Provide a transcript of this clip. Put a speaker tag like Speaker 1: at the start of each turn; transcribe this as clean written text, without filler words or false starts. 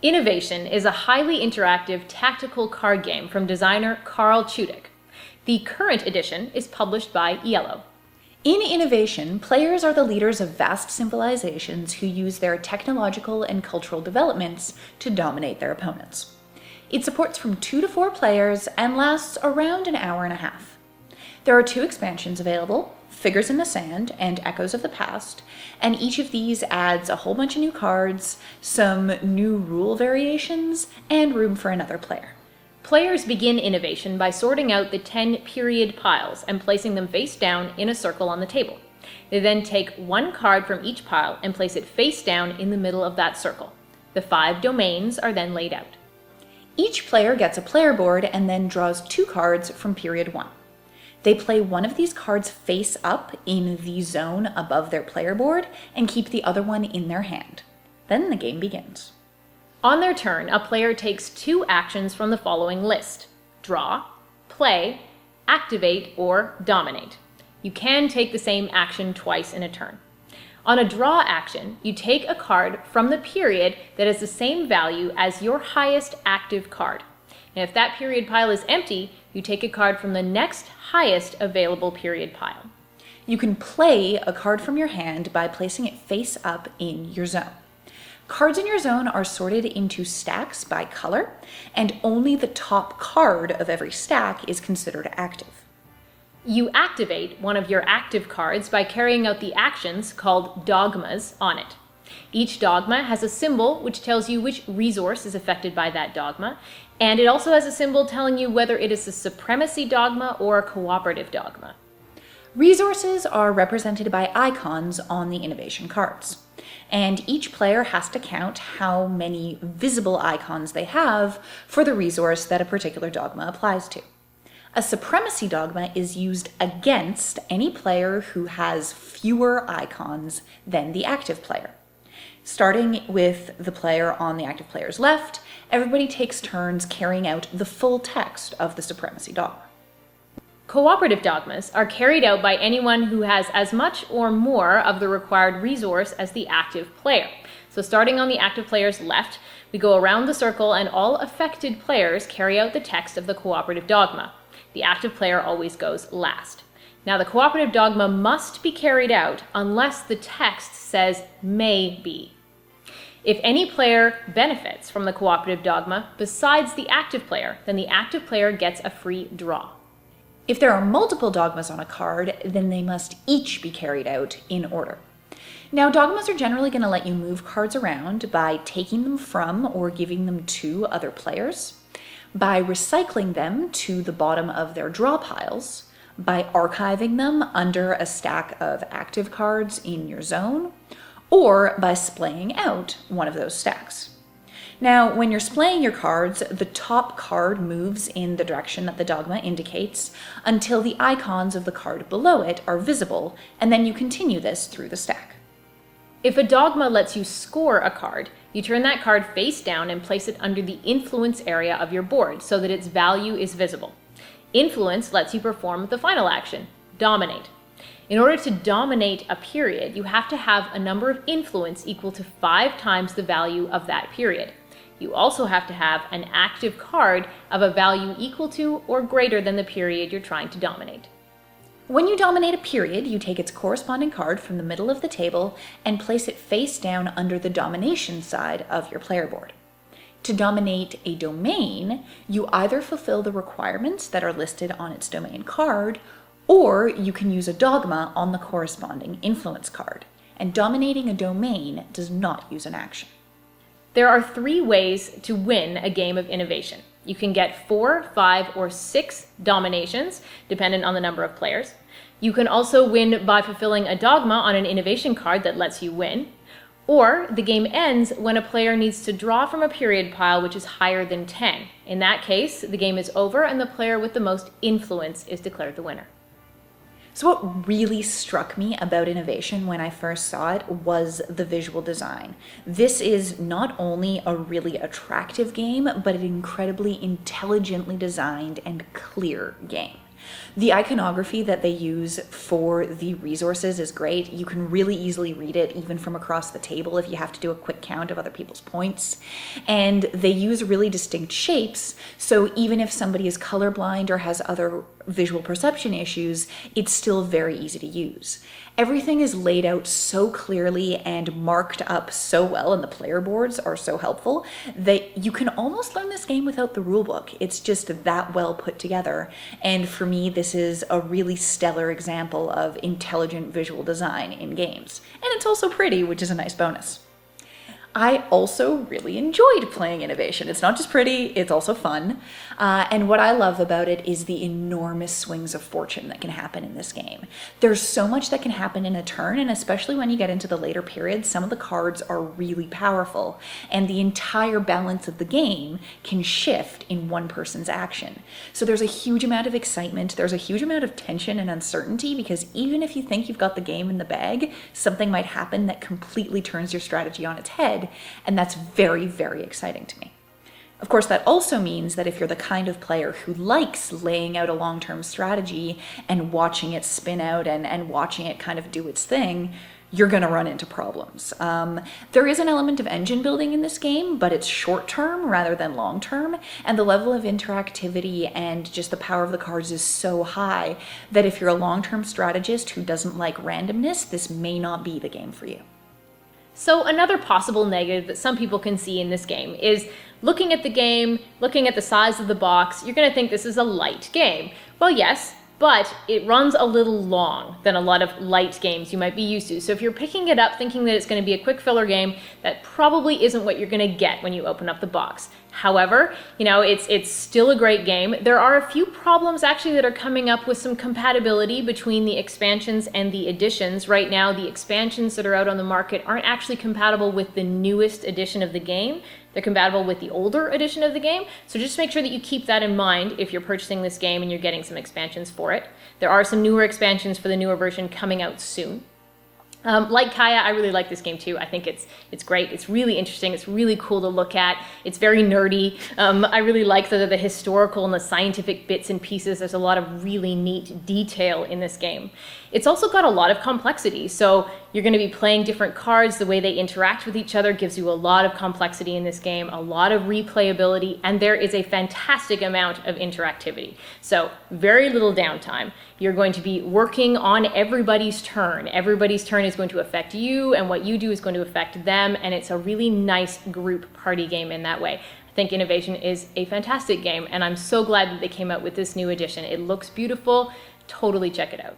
Speaker 1: Innovation is a highly interactive tactical card game from designer Karl Chudik. The current edition is published by Yellow.
Speaker 2: In Innovation, players are the leaders of vast civilizations who use their technological and cultural developments to dominate their opponents. It supports from 2 to 4 players and lasts around an hour and a half. There are 2 expansions available, Figures in the Sand and Echoes of the Past, and each of these adds a whole bunch of new cards, some new rule variations, and room for another player.
Speaker 1: Players begin Innovation by sorting out the 10 period piles and placing them face down in a circle on the table. They then take 1 card from each pile and place it face down in the middle of that circle. The 5 domains are then laid out.
Speaker 2: Each player gets a player board and then draws 2 cards from period 1. They play one of these cards face up in the zone above their player board and keep the other one in their hand. Then the game begins.
Speaker 1: On their turn, a player takes 2 actions from the following list: draw, play, activate, or dominate. You can take the same action twice in a turn. On a draw action, you take a card from the period that has the same value as your highest active card. And if that period pile is empty, you take a card from the next highest available period pile.
Speaker 2: You can play a card from your hand by placing it face up in your zone. Cards in your zone are sorted into stacks by color, and only the top card of every stack is considered active.
Speaker 1: You activate one of your active cards by carrying out the actions called dogmas on it. Each dogma has a symbol which tells you which resource is affected by that dogma, and it also has a symbol telling you whether it is a supremacy dogma or a cooperative dogma.
Speaker 2: Resources are represented by icons on the Innovation cards, and each player has to count how many visible icons they have for the resource that a particular dogma applies to. A supremacy dogma is used against any player who has fewer icons than the active player. Starting with the player on the active player's left, everybody takes turns carrying out the full text of the supremacy dogma.
Speaker 1: Cooperative dogmas are carried out by anyone who has as much or more of the required resource as the active player. So starting on the active player's left, we go around the circle and all affected players carry out the text of the cooperative dogma. The active player always goes last. Now the cooperative dogma must be carried out unless the text says may be. If any player benefits from the cooperative dogma besides the active player, then the active player gets a free draw.
Speaker 2: If there are multiple dogmas on a card, then they must each be carried out in order. Now, dogmas are generally going to let you move cards around by taking them from or giving them to other players, by recycling them to the bottom of their draw piles, by archiving them under a stack of active cards in your zone, or by splaying out one of those stacks. Now, when you're splaying your cards, the top card moves in the direction that the dogma indicates until the icons of the card below it are visible, and then you continue this through the stack.
Speaker 1: If a dogma lets you score a card, you turn that card face down and place it under the influence area of your board so that its value is visible. Influence lets you perform the final action, dominate. In order to dominate a period, you have to have a number of influence equal to 5 times the value of that period. You also have to have an active card of a value equal to or greater than the period you're trying to dominate.
Speaker 2: When you dominate a period, you take its corresponding card from the middle of the table and place it face down under the domination side of your player board. To dominate a domain, you either fulfill the requirements that are listed on its domain card, or you can use a dogma on the corresponding influence card. And dominating a domain does not use an action.
Speaker 1: There are 3 ways to win a game of Innovation. You can get 4, 5, or 6 dominations, dependent on the number of players. You can also win by fulfilling a dogma on an Innovation card that lets you win. Or the game ends when a player needs to draw from a period pile which is higher than 10. In that case, the game is over and the player with the most influence is declared the winner.
Speaker 2: So what really struck me about Innovation when I first saw it was the visual design. This is not only a really attractive game, but an incredibly intelligently designed and clear game. The iconography that they use for the resources is great. You can really easily read it even from across the table if you have to do a quick count of other people's points. And they use really distinct shapes, so even if somebody is colorblind or has other visual perception issues, it's still very easy to use. Everything is laid out so clearly and marked up so well, and the player boards are so helpful that you can almost learn this game without the rulebook. It's just that well put together. And for me, this is a really stellar example of intelligent visual design in games. And it's also pretty, which is a nice bonus. I also really enjoyed playing Innovation. It's not just pretty, it's also fun. And what I love about it is the enormous swings of fortune that can happen in this game. There's so much that can happen in a turn, and especially when you get into the later periods, some of the cards are really powerful, and the entire balance of the game can shift in one person's action. So there's a huge amount of excitement, there's a huge amount of tension and uncertainty, because even if you think you've got the game in the bag, something might happen that completely turns your strategy on its head. And that's very, very exciting to me. Of course, that also means that if you're the kind of player who likes laying out a long-term strategy and watching it spin out and watching it kind of do its thing, you're going to run into problems. There is an element of engine building in this game, but it's short-term rather than long-term, and the level of interactivity and just the power of the cards is so high that if you're a long-term strategist who doesn't like randomness, this may not be the game for you.
Speaker 1: So another possible negative that some people can see in this game is looking at the game, looking at the size of the box, you're going to think this is a light game. Well, yes, but it runs a little long than a lot of light games you might be used to. So if you're picking it up thinking that it's going to be a quick filler game, that probably isn't what you're going to get when you open up the box. However, you know, it's still a great game. There are a few problems actually that are coming up with some compatibility between the expansions and the editions. Right now, the expansions that are out on the market aren't actually compatible with the newest edition of the game. They're compatible with the older edition of the game. So just make sure that you keep that in mind if you're purchasing this game and you're getting some expansions for it. There are some newer expansions for the newer version coming out soon. Like Kaja, I really like this game too. I think it's great. It's really interesting. It's really cool to look at. It's very nerdy. I really like the historical and the scientific bits and pieces. There's a lot of really neat detail in this game. It's also got a lot of complexity. So you're going to be playing different cards. The way they interact with each other gives you a lot of complexity in this game, a lot of replayability, and there is a fantastic amount of interactivity. So very little downtime. You're going to be working on everybody's turn. Everybody's turn is going to affect you, and what you do is going to affect them, and it's a really nice group party game in that way. I think Innovation is a fantastic game, and I'm so glad that they came out with this new edition. It looks beautiful. Totally check it out.